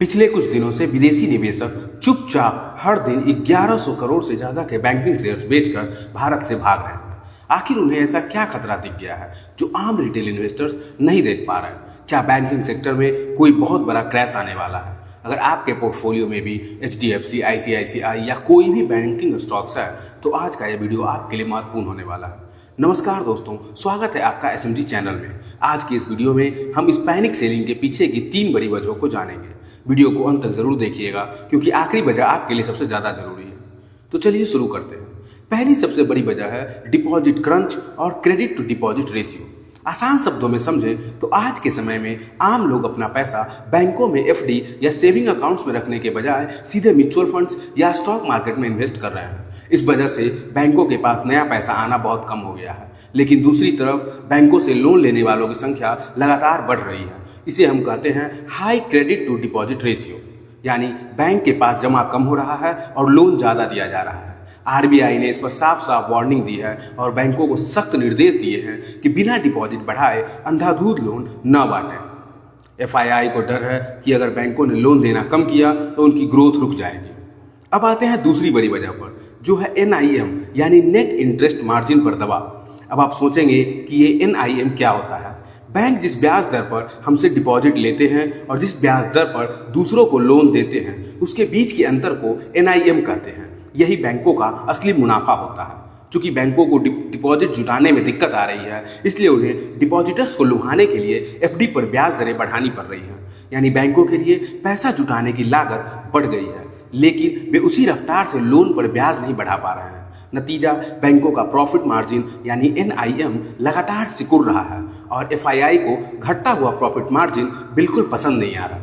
पिछले कुछ दिनों से विदेशी निवेशक चुपचाप हर दिन 1100 करोड़ से ज्यादा के बैंकिंग शेयर्स बेचकर भारत से भाग रहे हैं। आखिर उन्हें ऐसा क्या खतरा दिख गया है जो आम रिटेल इन्वेस्टर्स नहीं देख पा रहे हैं? क्या बैंकिंग सेक्टर में कोई बहुत बड़ा क्रैश आने वाला है? अगर आपके पोर्टफोलियो में भी HDFC, ICICI या कोई भी बैंकिंग स्टॉक्स है तो आज का यह वीडियो आपके लिए महत्वपूर्ण होने वाला है। नमस्कार दोस्तों, स्वागत है आपका SMG चैनल में। आज की इस वीडियो में हम इस पैनिक सेलिंग के पीछे की 3 बड़ी वजहों को जानेंगे। वीडियो को अंत तक जरूर देखिएगा क्योंकि आखिरी वजह आपके लिए सबसे ज्यादा जरूरी है। तो चलिए शुरू करते हैं। पहली सबसे बड़ी वजह है डिपॉजिट क्रंच और क्रेडिट टू डिपॉजिट रेशियो। आसान शब्दों में समझे तो आज के समय में आम लोग अपना पैसा बैंकों में FD या सेविंग अकाउंट्स में रखने के बजाय सीधे म्यूचुअल फंड्स या स्टॉक मार्केट में इन्वेस्ट कर रहे हैं। इस वजह से बैंकों के पास नया पैसा आना बहुत कम हो गया है, लेकिन दूसरी तरफ बैंकों से लोन लेने वालों की संख्या लगातार बढ़ रही है। इसे हम कहते हैं high credit to deposit ratio, यानी बैंक के पास जमा कम हो रहा है और लोन ज्यादा दिया जा रहा है। RBI ने इस पर साफ साफ वार्निंग दी है और बैंकों को सख्त निर्देश दिए हैं कि बिना डिपॉजिट बढ़ाए अंधाधुंध लोन न बांटें। FII को डर है कि अगर बैंकों ने लोन देना कम किया तो उनकी ग्रोथ रुक जाएगी। अब आते हैं दूसरी बड़ी वजह पर, जो है NIM यानी नेट इंटरेस्ट मार्जिन पर दबाव। अब आप सोचेंगे कि ये NIM क्या होता है? बैंक जिस ब्याज दर पर हमसे डिपॉजिट लेते हैं और जिस ब्याज दर पर दूसरों को लोन देते हैं, उसके बीच के अंतर को NIM कहते हैं। यही बैंकों का असली मुनाफा होता है। चूंकि बैंकों को डिपॉजिट जुटाने में दिक्कत आ रही है, इसलिए उन्हें डिपॉजिटर्स को लुभाने के लिए FD पर ब्याज दरें बढ़ानी पड़ रही हैं। यानी बैंकों के लिए पैसा जुटाने की लागत बढ़ गई है, लेकिन वे उसी रफ्तार से लोन पर ब्याज नहीं बढ़ा पा रहे हैं। नतीजा, बैंकों का प्रॉफिट मार्जिन यानी NIM लगातार सिकुड़ रहा है और FII को घटता हुआ प्रॉफिट मार्जिन बिल्कुल पसंद नहीं आ रहा।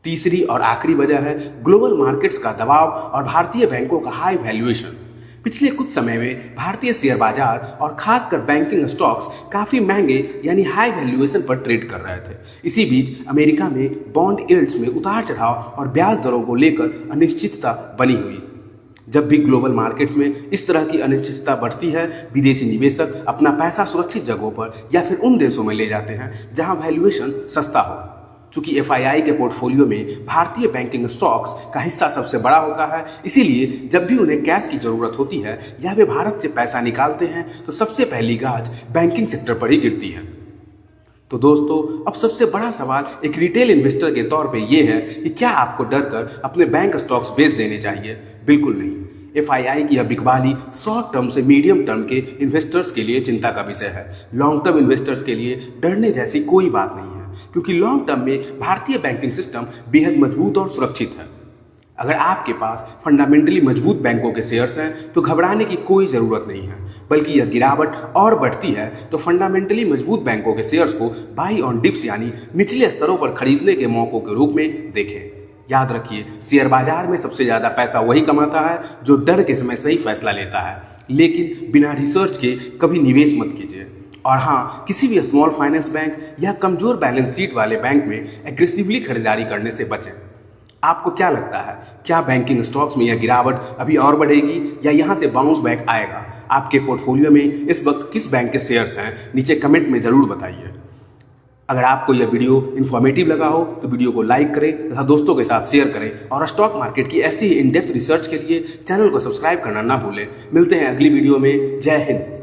तीसरी और आखिरी वजह है ग्लोबल मार्केट्स का दबाव और भारतीय बैंकों का हाई वैल्यूएशन। पिछले कुछ समय में भारतीय शेयर बाजार और खासकर बैंकिंग स्टॉक्स काफी महंगे यानी हाई वैल्यूएशन पर ट्रेड कर रहे थे। इसी बीच अमेरिका में बॉन्ड यील्ड्स में उतार चढ़ाव और ब्याज दरों को लेकर अनिश्चितता बनी हुई। जब भी ग्लोबल मार्केट्स में इस तरह की अनिश्चितता बढ़ती है, विदेशी निवेशक अपना पैसा सुरक्षित जगहों पर या फिर उन देशों में ले जाते हैं जहां वैल्यूएशन सस्ता हो। चूंकि FII के पोर्टफोलियो में भारतीय बैंकिंग स्टॉक्स का हिस्सा सबसे बड़ा होता है, इसीलिए जब भी उन्हें कैश की जरूरत होती है या वे भारत से पैसा निकालते हैं तो सबसे पहली गाज बैंकिंग सेक्टर पर ही गिरती है। तो दोस्तों, अब सबसे बड़ा सवाल एक रिटेल इन्वेस्टर के तौर पे ये है कि क्या आपको डर कर अपने बैंक स्टॉक्स बेच देने चाहिए? बिल्कुल नहीं। FII की यह बिकवाली शॉर्ट टर्म से मीडियम टर्म के इन्वेस्टर्स के लिए चिंता का विषय है। लॉन्ग टर्म इन्वेस्टर्स के लिए डरने जैसी कोई बात नहीं है, क्योंकि लॉन्ग टर्म में भारतीय बैंकिंग सिस्टम बेहद मजबूत और सुरक्षित है। अगर आपके पास फंडामेंटली मजबूत बैंकों के शेयर्स हैं तो घबराने की कोई जरूरत नहीं है, बल्कि यह गिरावट और बढ़ती है तो फंडामेंटली मजबूत बैंकों के शेयर्स को बाई ऑन डिप्स यानी निचले स्तरों पर खरीदने के मौकों के रूप में देखें। याद रखिए, शेयर बाजार में सबसे ज्यादा पैसा वही कमाता है जो डर के समय सही फैसला लेता है, लेकिन बिना रिसर्च के कभी निवेश मत कीजिए। और हाँ, किसी भी स्मॉल फाइनेंस बैंक या कमजोर बैलेंस शीट वाले बैंक में एग्रेसिवली खरीदारी करने से बचें। आपको क्या लगता है, क्या बैंकिंग स्टॉक्स में यह गिरावट अभी और बढ़ेगी या यहां से बाउंस बैक आएगा? आपके पोर्टफोलियो में इस वक्त किस बैंक के शेयर्स हैं? नीचे कमेंट में जरूर बताइए। अगर आपको यह वीडियो इन्फॉर्मेटिव लगा हो तो वीडियो को लाइक करें तथा दोस्तों के साथ शेयर करें और स्टॉक मार्केट की ऐसी ही इन डेप्थ रिसर्च के लिए चैनल को सब्सक्राइब करना ना भूलें। मिलते हैं अगली वीडियो में। जय हिंद।